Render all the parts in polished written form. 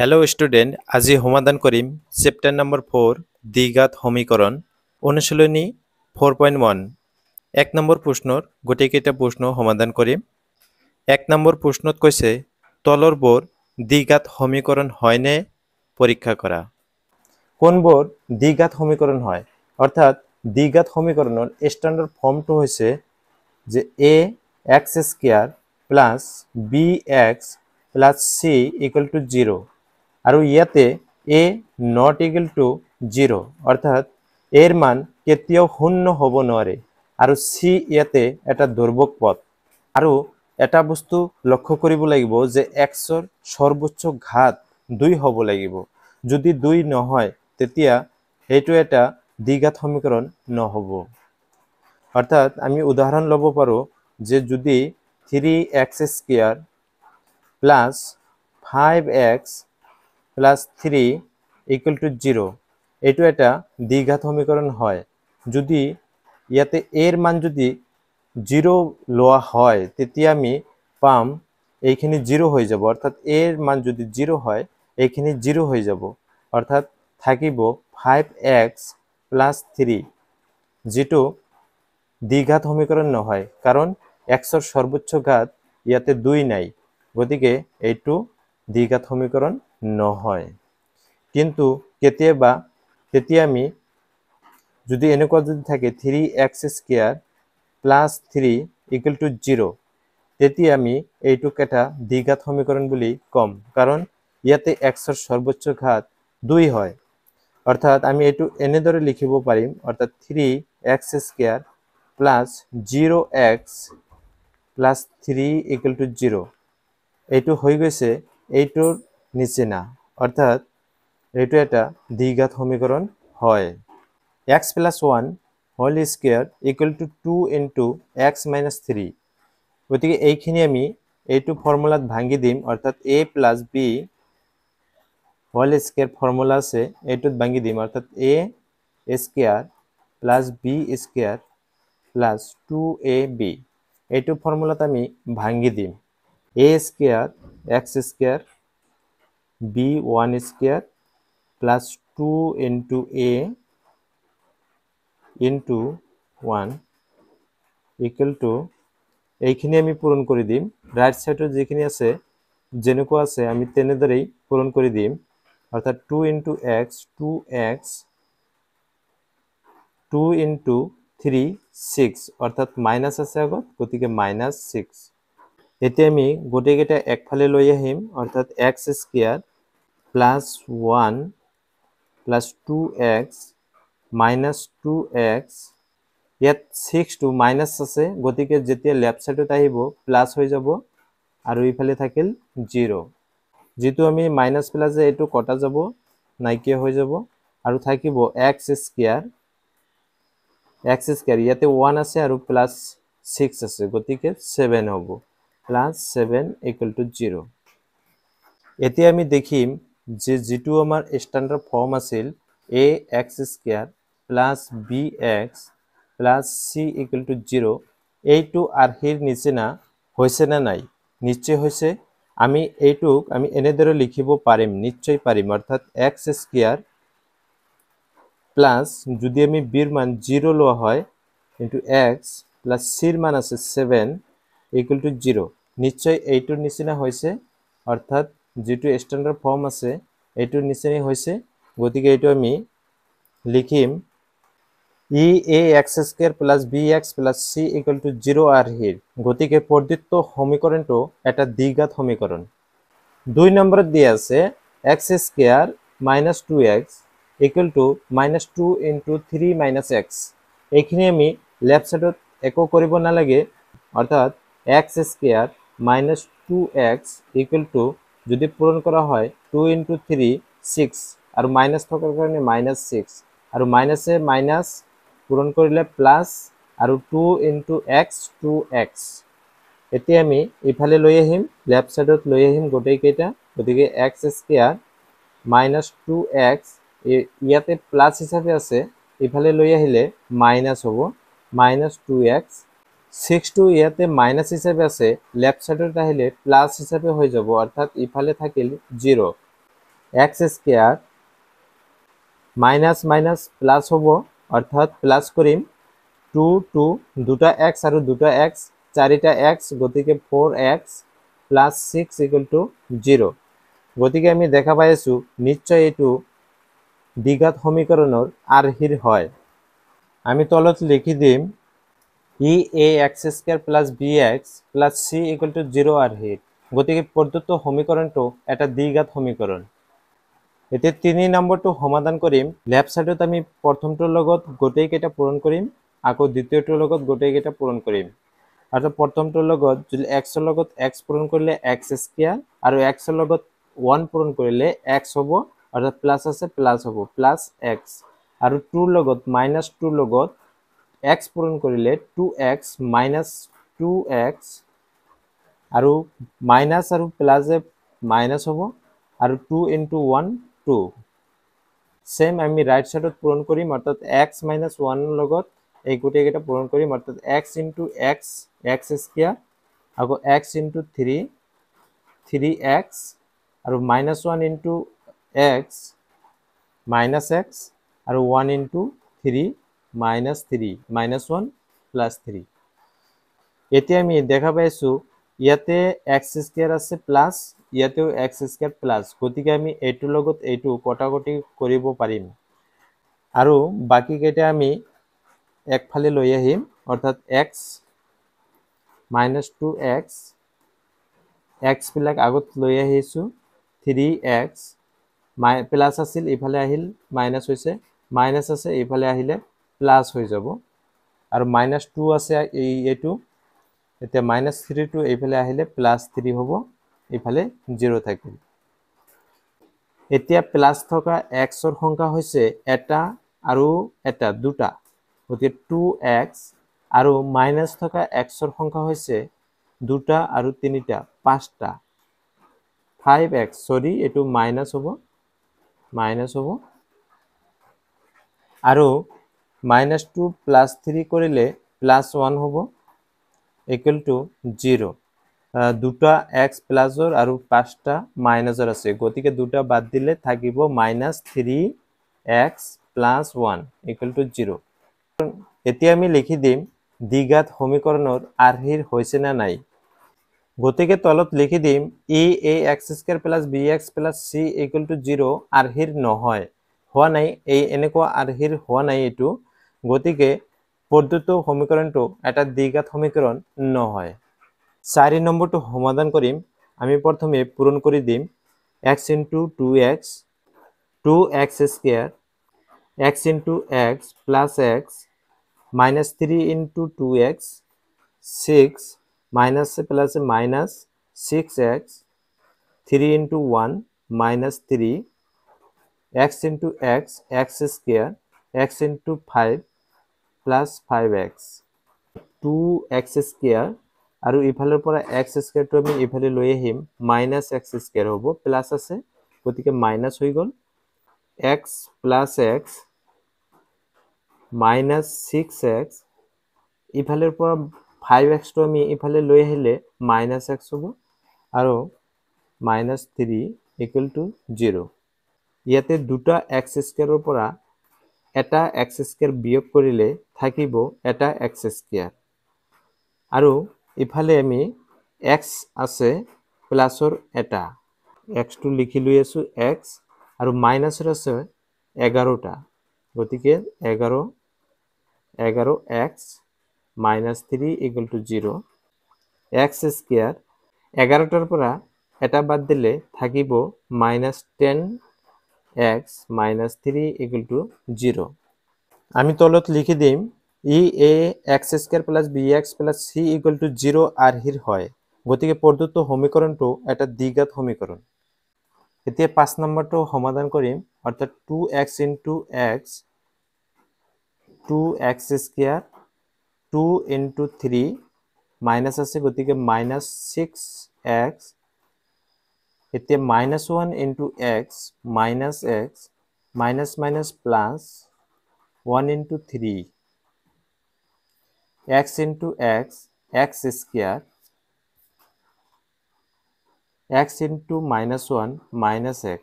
Hello student, আজি সমাধান কৰিম চেপ্টাৰ নম্বৰ 4 দ্বিঘাত সমীকৰণ অনুশীলনী 4.1। 1 নম্বৰ প্ৰশ্নৰ গোটেইকেইটা প্ৰশ্ন সমাধান কৰিম। 1 নম্বৰ প্ৰশ্নত কৈছে তলৰবোৰ দ্বিঘাত সমীকৰণ হয়নে পৰীক্ষা কৰা। কোনবোৰ দ্বিঘাত সমীকৰণ হয়, অৰ্থাৎ দ্বিঘাত সমীকৰণৰ ষ্টেণ্ডাৰ্ড ফৰ্মটো হৈছে যে A X square plus B X plus C equal to 0 আৰু ইয়াতে a not equal to 0 অৰ্থাৎ এৰ মান কেতিয়াও শূন্য হ'ব নোৱাৰে আৰু c ইয়াতে এটা ধ্ৰুৱক পদ। আৰু এটা বস্তু লক্ষ্য কৰিব লাগিব যে x ৰ সৰ্বোচ্চ ঘাত 2 হ'ব লাগিব। যদি 2 নহয় তেতিয়া এইটো এটা দ্বিঘাত সমীকৰণ নহ'ব। অৰ্থাৎ আমি উদাহৰণ ল'ব পাৰো যে যদি 3x square plus 5x plus 3 equal to 0 এইটো এটা দ্বিঘাত সমীকরণ হয়। যদি ইয়াতে এর মান যদি 0 লোৱা হয় তেতিয়া আমি পাম এইখিনি 0 হৈ যাব, অর্থাৎ এর মান যদি 0 হয় এইখিনি 0 হৈ যাব, অর্থাৎ থাকিব 5x প্লাস 3 যেটো দ্বিঘাত সমীকরণ নহয়, কারণ x ৰ সৰ্বোচ্চ ঘাত ইয়াতে 2 নাই, গতিকে এইটো দ্বিঘাত সমীকৰণ নহয়। কিন্তু কেতিয়াবা তেতিয়া আমি যদি এনেকুৱা যদি থাকে 3x square plus 3 equal to 0 তেতিয়া আমি এইটোক এটা দ্বিঘাত সমীকরণ বুলি কম, কারণ ইয়াতে x ৰ সৰ্বোচ্চ ঘাত 2 হয়। অৰ্থাৎ আমি এইটো এনেদৰে লিখিব পাৰিম, অর্থাৎ 3x square plus 0x plus 3 equal to 0 এইটো হৈ গৈছে এইটোৰ নিচিনা, অর্থাৎ এইটো এটা দ্বিঘাত সমীকরণ হয়। x plus 1 whole square equal to 2 into x minus 3 গতিকে এইখিনি আমি এইটো ফর্মুলাত ভাঙি দিম, অর্থাৎ a plus b whole square formula আছে এইটোত ভাঙি দিম, অর্থাৎ a square plus b square plus 2ab এইটো ফর্মুলাত আমি ভাঙি দিম। a square x square b 1 square plus 2 into a into 1 equal to এইখিনি আমি পূরণ করে দিম। রাইট সাইডে যেখানে আছে যেনেকুৱা আছে আমি তেনেদৰেই পূরণ করে দিম, অর্থাৎ 2 into x 2x 2 into 3 6 অর্থাৎ মাইনাস আছে আগত, গতিকে মাইনাস 6। এতিয়া আমি গোটেইকেইটা একফালে লৈ আহিম, অর্থাৎ x square plus 1 plus 2x minus 2x ইয়াত 6 টু মাইনাস আছে, গতিকে যেতিয়া লেফট সাইডত আহিব প্লাস হৈ যাব আৰু ইফালে থাকিল 0, যেটো আমি মাইনাস প্লাস এইটো কটা যাব নাইকিয়া হৈ যাব আৰু থাকিব x স্কয়াৰ ইয়াতে 1 আছে আৰু প্লাস 6 আছে, গতিকে 7 হ'ব, প্লাস 7 ইকুয়াল টু 0। এতিয়া আমি দেখিম যে যেটো আমাৰ স্ট্যান্ডাৰ্ড ফৰ্ম আছিল ax square plus bx plus c equal to 0 এইটো আৰ্হিৰ নিচিনা হৈছে না নাই? নিশ্চয় হৈছে। আমি এইটোক আমি এনেদৰে লিখিব পাৰিম, নিশ্চয় পাৰিম, অৰ্থাৎ x স্কয়াৰ প্লাস যদি আমি b ৰ মান 0 লোৱা হয় ইনটু x প্লাস c ৰ মান আছে 7 ইকুয়াল টু 0 নিশ্চয় এইটোৰ নিচিনা হৈছে, অৰ্থাৎ যেটো স্ট্যান্ডাৰ্ড ফৰ্ম আছে এইটোৰ নিচিনাই হৈছে, গতিকে এইটো আমি লিখিম ax square plus bx plus c equal to 0 আৰ্হিৰ, গতিকে প্ৰদত্ত সমীকৰণটো এটা দ্বিঘাত সমীকৰণ। 2 নম্বৰত দিয়া আছে x square minus 2x equal to minus 2 into 3 minus x এইখিনি আমি লেফট সাইডত একো কৰিব নালাগে, অৰ্থাৎ x square minus 2x equal to যদি পূৰণ কৰা হয় 2 into 3 6 আৰু মাইনাস থাকাৰ কাৰণে minus 6 আৰু মাইনাসে মাইনাস পূৰণ কৰিলে প্লাস আৰু 2 into x 2x। এতিয়া আমি ইফালে লৈ আহিম, লেফট সাইডত লৈ আহিম গোটেইকেইটা, গতিকে x স্কয়ার minus 2x ইয়াতে প্লাস হিসাবে আছে, ইফালে লৈ আহিলে মাইনাস হ'ব, minus 2x 6 টু ইয়াতে মাইনাস হিসাবে আছে, লেফট সাইডত আহিলে প্লাস হিসাবে হৈ যাব, অর্থাৎ ইফালে থাকিল 0, x square minus minus plus হব অর্থাৎ প্লাস করিম 2 2 দুটা এক্স আৰু দুটা এক্স চাৰিটা এক্স গতিকে 4x প্লাস 6 ইকুয়াল টু 0 গতিকে আমি দেখা পাই আছো নিশ্চয় এইটো দ্বিঘাত সমীকৰণৰ আৰ্হিৰ হয় আমি তলত লিখি দিম ই ax square plus bx plus c equal to 0 আৰ্হিৰ গতিকে প্ৰদত্ত সমীকৰণটো এটা দ্বিঘাত সমীকৰণ এতিয়া 3 নম্বৰটো সমাধান কৰিম লেফট সাইডত আমি প্ৰথমটোৰ লগত গোটেই কেইটা পূৰণ কৰিম আকৌ দ্বিতীয়টোৰ লগত গোটেই কেইটা পূৰণ কৰিম আৰু প্ৰথমটোৰ লগত যদি x ৰ লগত x পূৰণ কৰিলে x স্কয়াৰ আৰু x ৰ লগত 1 পূৰণ কৰিলে x হ'ব অৰ্থাৎ প্লাস আছে প্লাস হ'ব প্লাস x আৰু 2 ৰ লগত -2 ৰ লগত x পূৰণ কৰিলে 2x - 2x আৰু মাইনাস আৰু প্লাসে মাইনাস হ'ব আৰু 2 * 1 2 সেম আমি ৰাইট সাইডত পূৰণ কৰিম অৰ্থাৎ x - 1 ৰ লগত এই গোটেই কেইটা পূৰণ কৰিম অৰ্থাৎ x * x x স্কয়াৰ আকৌ x * 3 3x আৰু -1 * x -x আৰু 1 * 3 -3 -1 + 3 এতিয়া আমি দেখা পাইছো ইয়াতে x স্কয়ার আছে প্লাস ইয়াতেও x স্কয়ার প্লাস গতিকে আমি এইটোৰ লগত এইটো কটাকটি কৰিব পাৰিম আৰু বাকি কেইটা আমি একফালে লৈ আহিম অৰ্থাৎ x - 2x x বিলাক আগত লৈ আহিছো 3x প্লাস আছিল ইফালে আহিল মাইনাস হৈছে মাইনাস আছে ইফালে আহিলে প্লাস হৈ যাব আৰু -2 আছে এইটো এতিয়া -3 টো এইফালে আহিলে +3 হ'ব ইফালে 0 থাকিল এতিয়া প্লাস থকা x ৰ সংখ্যা হৈছে এটা আৰু এটা দুটা গতিকে 2x আৰু মাইনাস থকা x ৰ সংখ্যা হৈছে দুটা আৰু তিনিটা পাঁচটা 5x সৰি এটো মাইনাস হ'ব আৰু -2 + 3 কৰিলে +1 হ'ব ইকুয়াল টু 0 দুটা x প্লাসৰ আৰু পাঁচটা মাইনাসৰ আছে গতিকে দুটা বাদ দিলে থাকিব -3x + 1 ইকুয়াল টু 0 এতিয়া আমি লিখি দিম দ্বিঘাত সমীকৰণৰ আৰ্হিৰ হৈছে না নাই গতিকে তলত লিখি দিম ই ax² + bx + c = 0 আৰ্হিৰ নহয় হোৱা নাই এই এনেকুৱা আৰ্হিৰ হোৱা নাই এটো গতিকে প্ৰদত্ত সমীকৰণটো এটা দ্বিঘাত সমীকৰণ নহয় 4 নম্বৰটো সমাধান কৰিম আমি প্ৰথমে পূৰণ কৰি দিম x * 2x 2x² x * x plus x -3 * 2x 6 minus plus minus 6x 3 * 1 -3 x * x x square x * 5 plus 5x 2x² আৰু ইফালৰ পৰা x² টো আমি ইফালে লৈ আহিম -x² হ'ব প্লাস আছে গতিকে মাইনাস হৈ গল x plus x minus 6x ইফালৰ পৰা 5x টো আমি ইফালে লৈ আহিলে -x হ'ব আৰু -3 = 0 ইয়াতে দুটা x² ৰ পৰা এটা x² বিয়োগ কৰিলে থাকিব এটা x² আৰু ইফালে আমি x আছে প্লাসৰ এটা x টো লিখি লৈ আছো x আৰু মাইনাসৰ আছে 11টা গতিকে 11x -3 = 0 x² 11টাৰ পৰা এটা বাদ দিলে থাকিব -10x -3 = 0 আমি তলত লিখি দিম ই ax² + bx + c = 0 আৰ্হিৰ হয় গতিকে প্ৰদত্ত সমীকৰণটো এটা দ্বিঘাত সমীকৰণ এতিয়া 5 নম্বৰটো সমাধান কৰিম অৰ্থাৎ 2x * x 2x² 2 * 3 মাইনাস আছে গতিকে -6x এতিয়া -1 * x -x minus plus 1 * 3 x * x x square x * -1 - x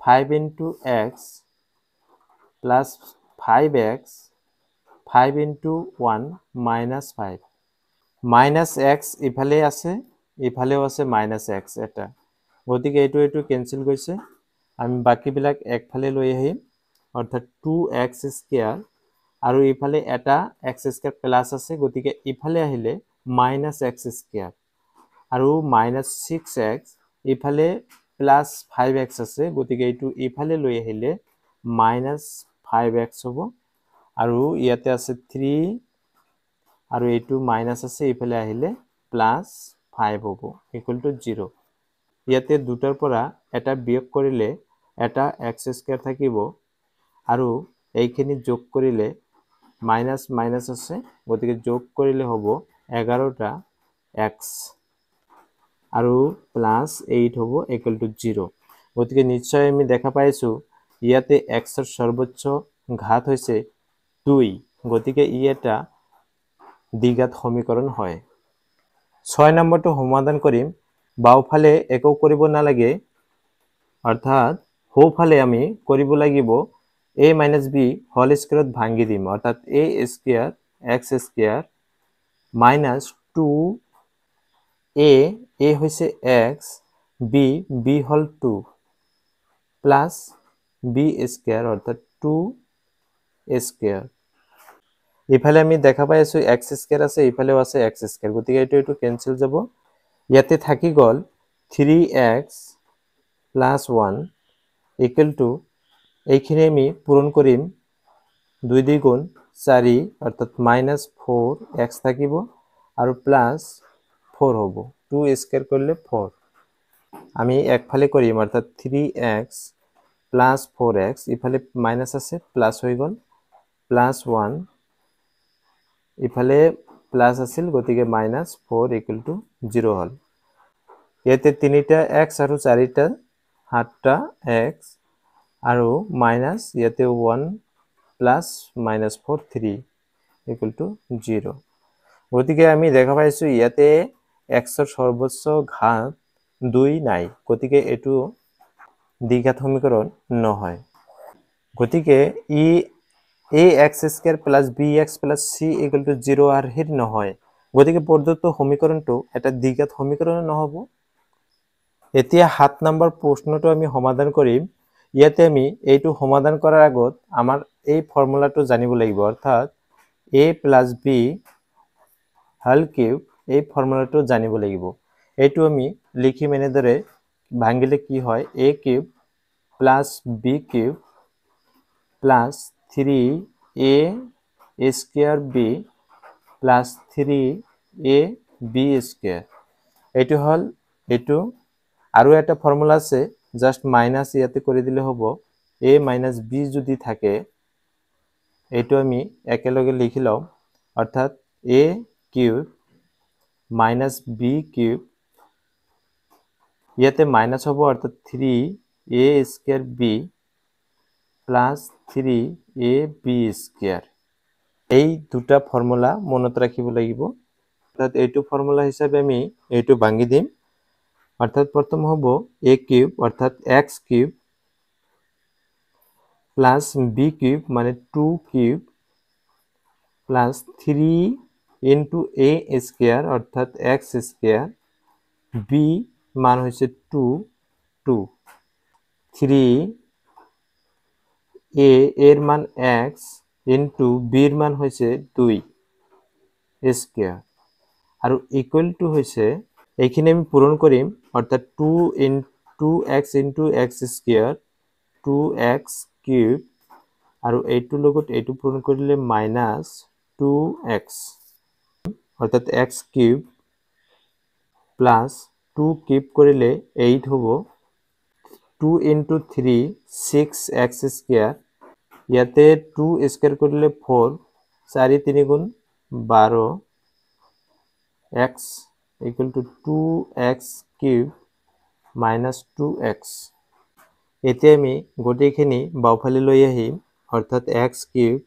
5 into x plus 5x 5 into 1 minus 5 minus x ইফালে আছে ইফালেও আছে minus x এটা গতিকে এইটো ক্যান্সেল গৈছে আমি বাকিবিলাক একফালে লৈ আহিম অৰ্থাৎ 2x স্কয়াৰ আৰু ইফালে এটা x স্কয়াৰ প্লাস আছে গতিকে ইফালে আহিলে minus x স্কয়াৰ আৰু minus 6x ইফালে plus 5x আছে গতিকে এইটো ইফালে লৈ আহিলে minus 5x হ'ব আৰু ইয়াতে আছে 3 আৰু এইটো মাইনাস আছে ইফালে আহিলে প্লাস 5 হ'ব ইকুয়াল টু 0 ইয়াতে দুটাৰ পৰা এটা বিয়োগ কৰিলে এটা x স্কয়াৰ থাকিব আৰু এইখিনি যোগ কৰিলে মাইনাস মাইনাস আছে গতিকে যোগ কৰিলে হ'ব 11টা x আৰু প্লাস 8 হ'ব ইকুয়াল টু 0 গতিকে নিশ্চয় আমি দেখা পাইছো ইয়াতে x এর সর্বোচ্চ ঘাত হৈছে 2 গতিকে ই এটা দ্বিঘাত সমীকরণ হয় 6 নম্বৰটো সমাধান কৰিম বাওফালে একো কৰিব নালাগে অৰ্থাৎ হোফালে আমি কৰিব লাগিব a - b হোল স্কয়াৰত ভাঙি দিম অৰ্থাৎ a square x square - 2 a হৈছে x b হল 2 প্লাস b স্কয়ার অর্থাৎ 2 স্কয়ার ইফালে আমি দেখা পাই আছো x স্কয়ার আছে ইফালেও আছে x স্কয়ার গতিকে এটো ক্যান্সেল যাব ইয়াতে থাকি গল 3x + 1 = এইখিনি আমি পূরণ করিম 2 দ্বিগুণ 4 অর্থাৎ -4x থাকিব আর প্লাস 4 হবে 2 স্কয়ার করলে 4 আমি একফালে করিম অর্থাৎ 3x + 4x ইফালে মাইনাস আছে প্লাস হই গল +1 ইফালে প্লাস আছিল গতিকে -4 = 0 হল এতে তিনটা x আর 4টা 8টা x আর মাইনাস ইয়াতে 1 প্লাস -4 3 = 0 গতিকে আমি দেখা পাইছো ইয়াতে x এর সর্বোচ্চ ঘাত 2 নাই গতিকে এটো দ্বিঘাত সমীকরণ নহয় গতিকে ই ax² + bx + c = 0 আর হিট নহয় গতিকে প্রদত্ত সমীকরণটো এটা দ্বিঘাত সমীকরণ নহব এতিয়া 7 নম্বৰ প্ৰশ্নটো আমি সমাধান কৰিম ইয়াতে আমি এইটো সমাধান কৰাৰ আগত আমাৰ এই ফৰ্মুলাটো জানিব লাগিব অৰ্থাৎ a + b হোল কিউব এই ফৰ্মুলাটো জানিব লাগিব এইটো আমি লিখিম এনেদৰে ভাঙিলে কি হয় a cube + b cube + 3a square b + 3ab square এইটো হল এইটো আৰু এটা ফৰ্মুলা আছে জাস্ট মাইনাস ইয়াতে কৰি দিলে হ'ব a - b যদি থাকে এইটো আমি একেলগে লিখি লম অৰ্থাৎ a কিউব - b কিউব ইয়াতে মাইনাস হ'ব অৰ্থাৎ 3a square b + 3ab square এই দুটা ফর্মুলা মনত রাখিব লাগিব অর্থাৎ এইটো ফর্মুলা হিসাবে আমি এইটো ভাঙি দিম অর্থাৎ প্রথম হবে a কিউব অর্থাৎ x cube plus b cube মানে 2 cube plus 3 into a square অর্থাৎ x স্কয়ার b মান হইছে 2 2 3 a এর মান x ইনটু b এর মান হইছে 2 স্কয়ার আর ইকুয়াল টু হইছে এইখানে আমি পূরণ করিম অর্থাৎ 2x into x square 2x cube আর এইটো লগত এইটো পূরণ কৰিলে -2x অৰ্থাৎ x কিউব প্লাস 2 কিউব কৰিলে 8 হ'ব 2 into 3 6x স্কয়াৰ ইয়াতে 2 স্কয়াৰ কৰিলে 4 4 3 গুণ 12 x = 2x কিউব - 2x এতিয়া আমি গোটেইখিনি বাওফালে লৈ আহিম অৰ্থাৎ x কিউব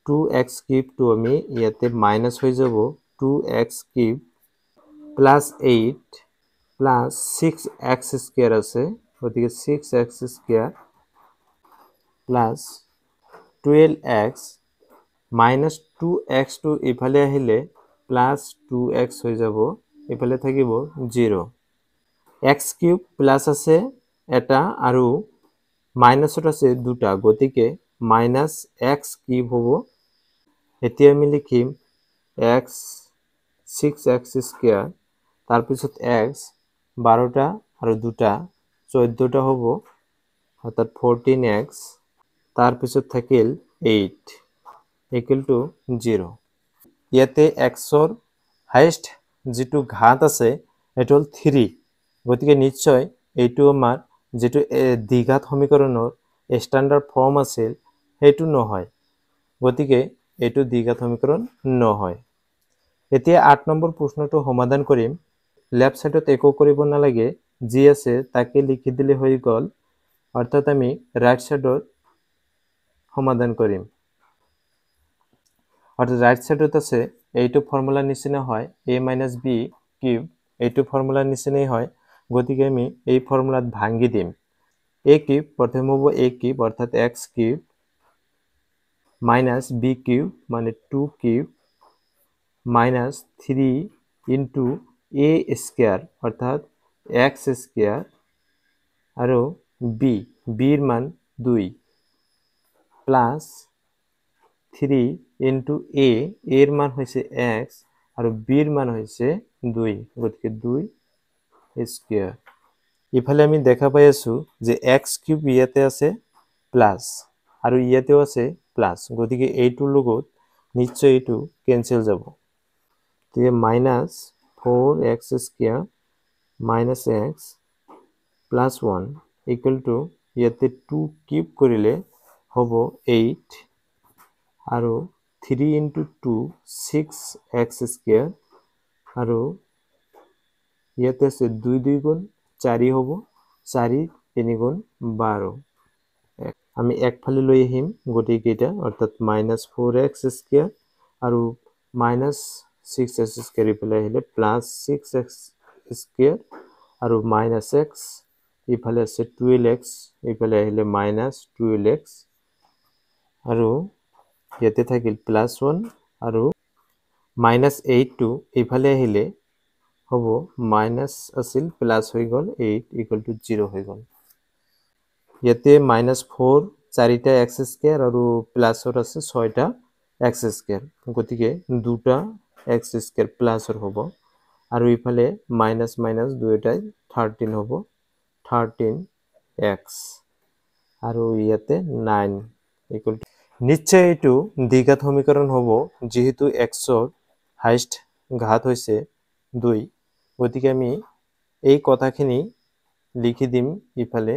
2x কিউব তো আমি ইয়াতে মাইনাস হৈ যাব 2x কিউব + 8 + 6x স্কয়ার আছে গতিকে 6x square plus 12x minus 2x টো ইফালে আহিলে প্লাছ 2x হৈ যাব, ইফালে থাকিব 0। x কিউব প্লাছ আছে এটা আৰু মাইনাছত আছে দুটা, গতিকে মাইনাছ x কিউব হ'ব। এতিয়া আমি লিখিম x 6x স্কোয়াৰ, তাৰপিছত x 12টা আৰু দুটা 14টা হ'ব, অৰ্থাৎ 14x, তাৰপিছত থাকিল 8 ইকুৱেল টু 0। ইয়াতে xৰ হাইয়েষ্ট যিটো ঘাত আছে সেইটো হ'ল 3, গতিকে নিশ্চয় এইটো আমাৰ যিটো দ্বিঘাত সমীকৰণৰ ষ্টেণ্ডাৰ্ড ফৰ্ম আছিল সেইটো নহয়, গতিকে এইটো দ্বিঘাত সমীকৰণ নহয়। এতিয়া 8 নম্বৰ প্ৰশ্নটো সমাধান কৰিম। লেফ্ট সাইডত একো কৰিব নালাগে, যি আছে তাকে লিখি দিলে হৈ গ'ল, অৰ্থাৎ আমি ৰাইট সাইডত সমাধান কৰিম। অর্থাৎ রাইট সাইডত আছে এইটো ফর্মুলার নিচিনা হয় a মাইনাছ b কিউব, এইটো ফর্মুলার নিচিনাই হয়, গতিকে আমি এই ফর্মুলাত ভাঙি দিম। a কিউব প্রথমে হ'ব a কিউব অর্থাৎ x cube minus b cube মানে 2 cube minus 3 into a square অর্থাৎ x স্কোয়ার আৰু bৰ মান 2 প্লাছ 3 ইন্টু এর মান হয়েছে x আর বির মান হয়েছে 2, গতিকে 2 স্কোয়ার। ইফালে আমি দেখা পাই আছো যে x কিউব ইয়াতে আছে প্লাস আর ইয়াতেও আছে প্লাস, গতিকে এইটোৰ লগত নিশ্চয় এইটো কেনসেল যাব। গতিকে minus 4x square minus x plus 1 equal to ইয়াতে 2 কিউব কৰিলে হ'ব 8 আৰু 3 ইন্টু 2 6x স্কোয়াৰ আৰু ইয়াতে আছে 2 2 গুণ 4 হ'ব, 4 3 গুণ 12। আমি একফালে লৈ আহিম গোটেইকেইটা, অৰ্থাৎ মাইনাছ 4x স্কোয়াৰ আৰু মাইনাছ 6x স্কোয়াৰ ইফালে আহিলে প্লাছ 6x স্কোয়াৰ আৰু মাইনাছ x, ইফালে আছে 12x, ইফালে আহিলে মাইনাছ 12x আৰু ইয়াতে থাকিল প্লাছ 1 আৰু মাইনাছ 8 টো ইফালে আহিলে হ'ব মাইনাছ আছিল প্লাছ হৈ গ'ল 8 ইকুৱেল টু 0 হৈ গ'ল। ইয়াতে মাইনাছ 4 4টা x স্কোয়ার আৰু প্লাছৰ আছে 6টা x স্কোয়াৰ, গতিকে দুটা x স্কোয়াৰ প্লাছৰ হ'ব আৰু ইফালে মাইনাছ মাইনাছ দুয়োটাই 13 হ'ব, 13x আৰু ইয়াতে 9 ইকুৱেল টু, নিশ্চয় এইটো দ্বিঘাত সমীকৰণ হ'ব, যেহেতু xৰ হাইয়েষ্ট ঘাত হৈছে 2, গতিকে আমি এই কথাখিনি লিখি দিম ইফালে।